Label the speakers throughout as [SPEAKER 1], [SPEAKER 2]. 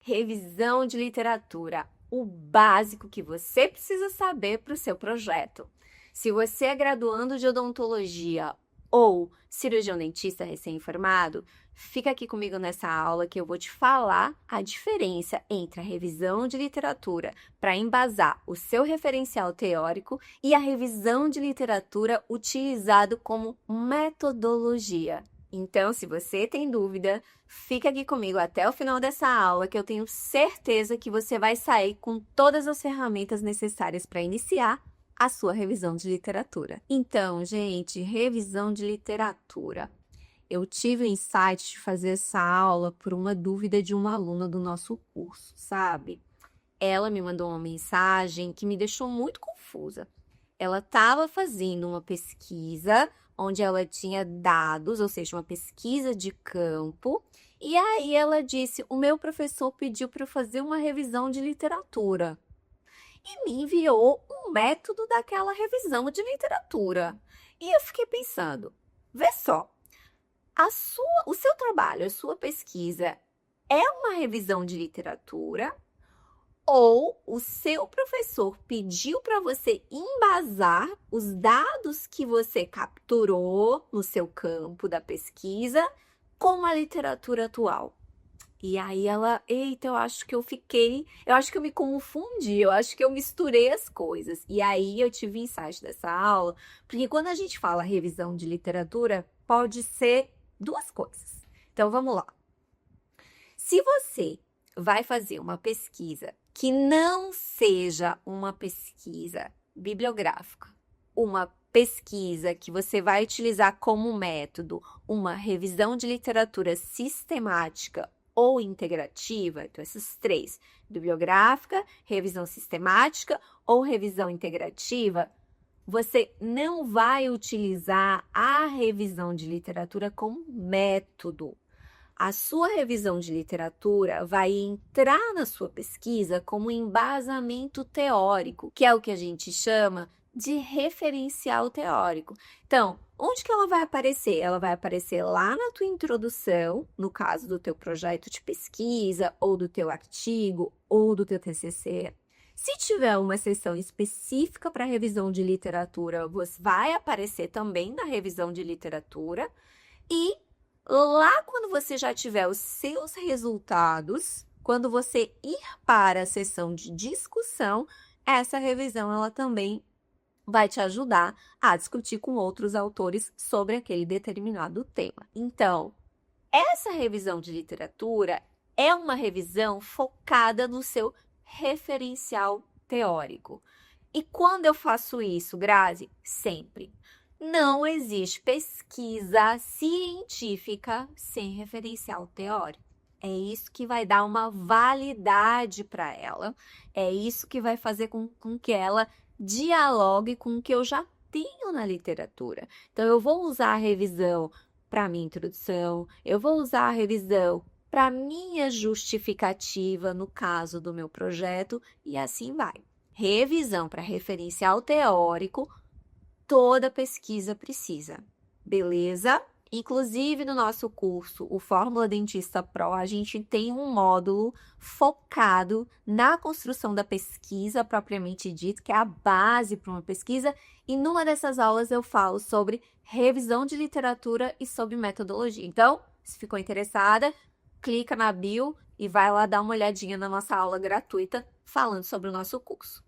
[SPEAKER 1] Revisão de literatura, o básico que você precisa saber para o seu projeto. Se você é graduando de odontologia ou cirurgião dentista recém-formado, fica aqui comigo nessa aula que eu vou te falar a diferença entre a revisão de literatura para embasar o seu referencial teórico e a revisão de literatura utilizado como metodologia. Então, se você tem dúvida, fica aqui comigo até o final dessa aula que eu tenho certeza que você vai sair com todas as ferramentas necessárias para iniciar a sua revisão de literatura. Então, gente, revisão de literatura. Eu tive o insight de fazer essa aula por uma dúvida de uma aluna do nosso curso, sabe? Ela me mandou uma mensagem que me deixou muito confusa. Ela estava fazendo uma pesquisa onde ela tinha dados, ou seja, uma pesquisa de campo, e aí ela disse: o meu professor pediu para eu fazer uma revisão de literatura e me enviou um método daquela revisão de literatura. E eu fiquei pensando, vê só, o seu trabalho, a sua pesquisa é uma revisão de literatura ou o seu professor pediu para você embasar os dados que você capturou no seu campo da pesquisa com a literatura atual? E aí eita, eu acho que eu me confundi, eu acho que eu misturei as coisas. E aí eu tive insight dessa aula, porque quando a gente fala revisão de literatura, pode ser duas coisas. Então vamos lá. Se você vai fazer uma pesquisa que não seja uma pesquisa bibliográfica, uma pesquisa que você vai utilizar como método uma revisão de literatura sistemática ou integrativa, então essas três, bibliográfica, revisão sistemática ou revisão integrativa, você não vai utilizar a revisão de literatura como método. A sua revisão de literatura vai entrar na sua pesquisa como embasamento teórico, que é o que a gente chama de referencial teórico. Então, onde que ela vai aparecer? Ela vai aparecer lá na tua introdução, no caso do teu projeto de pesquisa, ou do teu artigo, ou do teu TCC. Se tiver uma seção específica para revisão de literatura, você vai aparecer também na revisão de literatura. E lá quando você já tiver os seus resultados, quando você ir para a sessão de discussão, essa revisão ela também vai te ajudar a discutir com outros autores sobre aquele determinado tema. Então, essa revisão de literatura é uma revisão focada no seu referencial teórico. E quando eu faço isso, Grazi? Sempre. Não existe pesquisa científica sem referencial teórico. É isso que vai dar uma validade para ela. É isso que vai fazer com que ela dialogue com o que eu já tenho na literatura. Então, eu vou usar a revisão para minha introdução, eu vou usar a revisão para minha justificativa no caso do meu projeto e assim vai. Revisão para referencial teórico, toda pesquisa precisa, beleza? Inclusive, no nosso curso, o Fórmula Dentista Pro, a gente tem um módulo focado na construção da pesquisa propriamente dita, que é a base para uma pesquisa, e numa dessas aulas eu falo sobre revisão de literatura e sobre metodologia. Então, se ficou interessada, clica na bio e vai lá dar uma olhadinha na nossa aula gratuita falando sobre o nosso curso.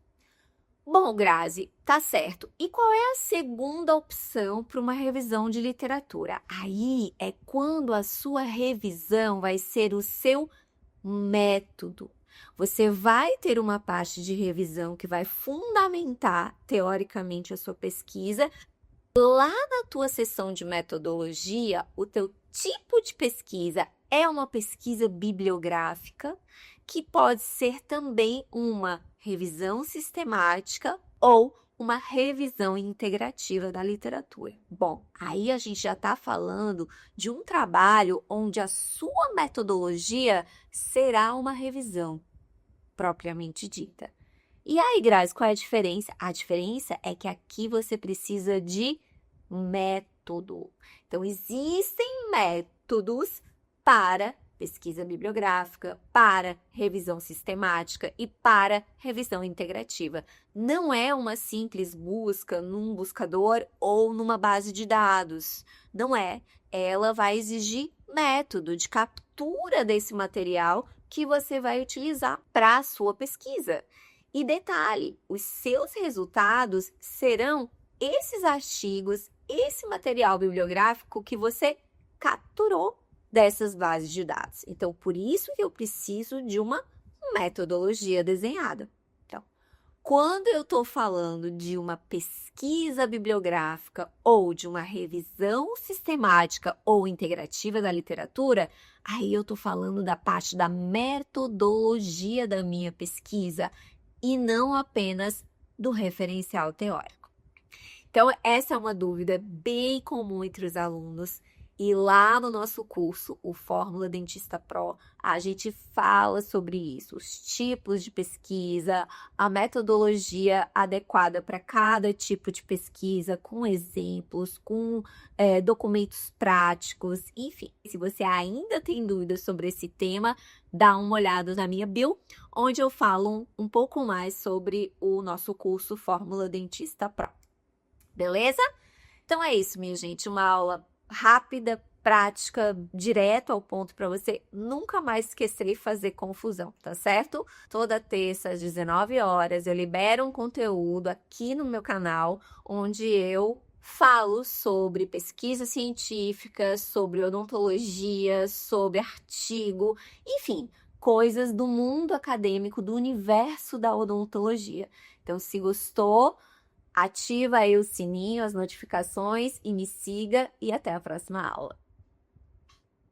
[SPEAKER 1] Bom, Grazi, tá certo. E qual é a segunda opção para uma revisão de literatura? Aí é quando a sua revisão vai ser o seu método. Você vai ter uma parte de revisão que vai fundamentar teoricamente a sua pesquisa. Lá na tua seção de metodologia, o teu tipo de pesquisa é uma pesquisa bibliográfica, que pode ser também uma revisão sistemática ou uma revisão integrativa da literatura. Bom, aí a gente já está falando de um trabalho onde a sua metodologia será uma revisão propriamente dita. E aí, Grazi, qual é a diferença? A diferença é que aqui você precisa de método. Então, existem métodos para pesquisa bibliográfica, para revisão sistemática e para revisão integrativa. Não é uma simples busca num buscador ou numa base de dados. Não é. Ela vai exigir método de captura desse material que você vai utilizar para a sua pesquisa. E detalhe, os seus resultados serão esses artigos, esse material bibliográfico que você capturou dessas bases de dados. Então, por isso que eu preciso de uma metodologia desenhada. Então, quando eu estou falando de uma pesquisa bibliográfica ou de uma revisão sistemática ou integrativa da literatura, aí eu estou falando da parte da metodologia da minha pesquisa e não apenas do referencial teórico. Então, essa é uma dúvida bem comum entre os alunos. E lá no nosso curso, o Fórmula Dentista Pro, a gente fala sobre isso, os tipos de pesquisa, a metodologia adequada para cada tipo de pesquisa, com exemplos, com documentos práticos, enfim. Se você ainda tem dúvidas sobre esse tema, dá uma olhada na minha bio, onde eu falo um pouco mais sobre o nosso curso Fórmula Dentista Pro. Beleza? Então é isso, minha gente, uma aula rápida, prática, direto ao ponto para você nunca mais esquecer e fazer confusão, tá certo? Toda terça às 19 horas eu libero um conteúdo aqui no meu canal, onde eu falo sobre pesquisa científica, sobre odontologia, sobre artigo, enfim, coisas do mundo acadêmico, do universo da odontologia. Então, se gostou, ativa aí o sininho, as notificações e me siga e até a próxima aula.